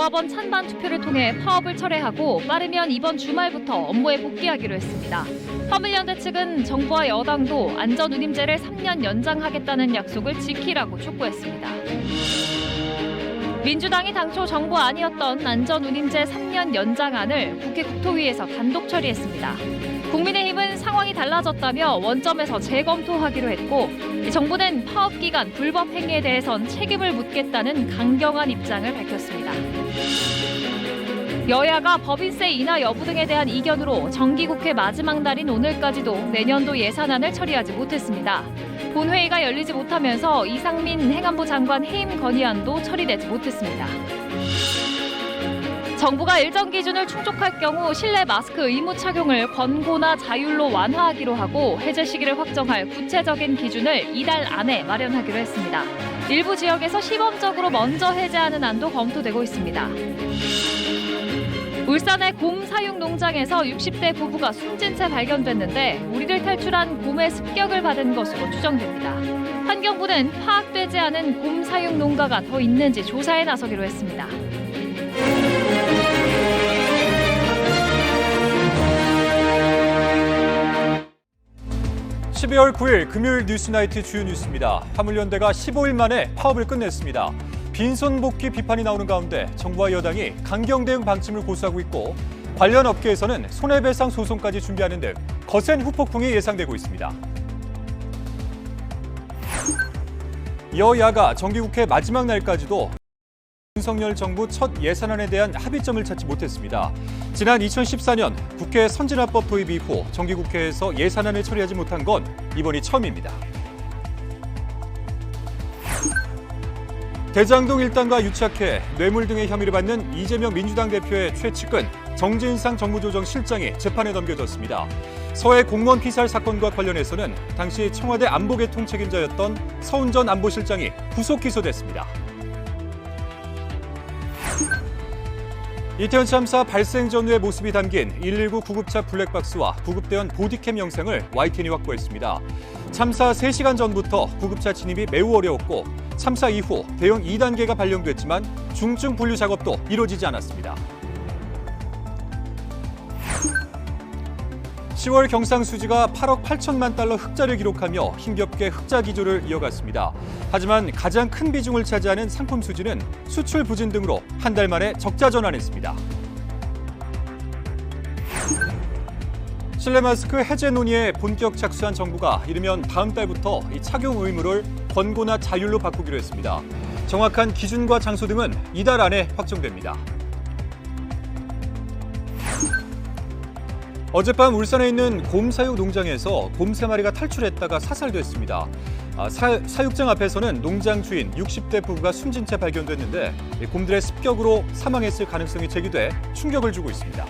조합원 찬반 투표를 통해 파업을 철회하고 빠르면 이번 주말부터 업무에 복귀하기로 했습니다. 화물연대 측은 정부와 여당도 안전운임제를 3년 연장하겠다는 약속을 지키라고 촉구했습니다. 민주당이 당초 정부 안이었던 안전운임제 3년 연장안을 국회 국토위에서 단독 처리했습니다. 국민의힘은 상황이 달라졌다며 원점에서 재검토하기로 했고, 정부는 파업 기간 불법 행위에 대해선 책임을 묻겠다는 강경한 입장을 밝혔습니다. 여야가 법인세 인하 여부 등에 대한 이견으로 정기국회 마지막 날인 오늘까지도 내년도 예산안을 처리하지 못했습니다. 본회의가 열리지 못하면서 이상민 행안부 장관 해임 건의안도 처리되지 못했습니다. 정부가 일정 기준을 충족할 경우 실내 마스크 의무 착용을 권고나 자율로 완화하기로 하고 해제 시기를 확정할 구체적인 기준을 이달 안에 마련하기로 했습니다. 일부 지역에서 시범적으로 먼저 해제하는 안도 검토되고 있습니다. 울산의 곰 사육 농장에서 60대 부부가 숨진 채 발견됐는데 우리를 탈출한 곰의 습격을 받은 것으로 추정됩니다. 환경부는 파악되지 않은 곰 사육 농가가 더 있는지 조사에 나서기로 했습니다. 12월 9일 금요일 뉴스나이트 주요 뉴스입니다. 화물연대가 15일 만에 파업을 끝냈습니다. 빈손 복귀 비판이 나오는 가운데 정부와 여당이 강경 대응 방침을 고수하고 있고 관련 업계에서는 손해배상 소송까지 준비하는 등 거센 후폭풍이 예상되고 있습니다. 여야가 정기국회 마지막 날까지도 윤석열 정부 첫 예산안에 대한 합의점을 찾지 못했습니다. 지난 2014년 국회 선진화법 도입 이후 정기국회에서 예산안을 처리하지 못한 건 이번이 처음입니다. 대장동 일당과 유착해 뇌물 등의 혐의를 받는 이재명 민주당 대표의 최측근 정진상 정무조정실장이 재판에 넘겨졌습니다. 서해 공무원 피살 사건과 관련해서는 당시 청와대 안보계통 책임자였던 서훈 안보실장이 구속 기소됐습니다. 이태원 참사 발생 전후의 모습이 담긴 119 구급차 블랙박스와 구급대원 보디캠 영상을 YTN이 확보했습니다. 참사 3시간 전부터 구급차 진입이 매우 어려웠고 참사 이후 대응 2단계가 발령됐지만 중증 분류 작업도 이루어지지 않았습니다. 10월 경상수지가 8억 8천만 달러 흑자를 기록하며 힘겹게 흑자 기조를 이어갔습니다. 하지만 가장 큰 비중을 차지하는 상품 수지는 수출 부진 등으로 한 달 만에 적자 전환했습니다. 실내 마스크 해제 논의에 본격 착수한 정부가 이르면 다음 달부터 이 착용 의무를 권고나 자율로 바꾸기로 했습니다. 정확한 기준과 장소 등은 이달 안에 확정됩니다. 어젯밤 울산에 있는 곰 사육 농장에서 곰 3마리가 탈출했다가 사살됐습니다. 사육장 앞에서는 농장 주인 60대 부부가 숨진 채 발견됐는데 곰들의 습격으로 사망했을 가능성이 제기돼 충격을 주고 있습니다.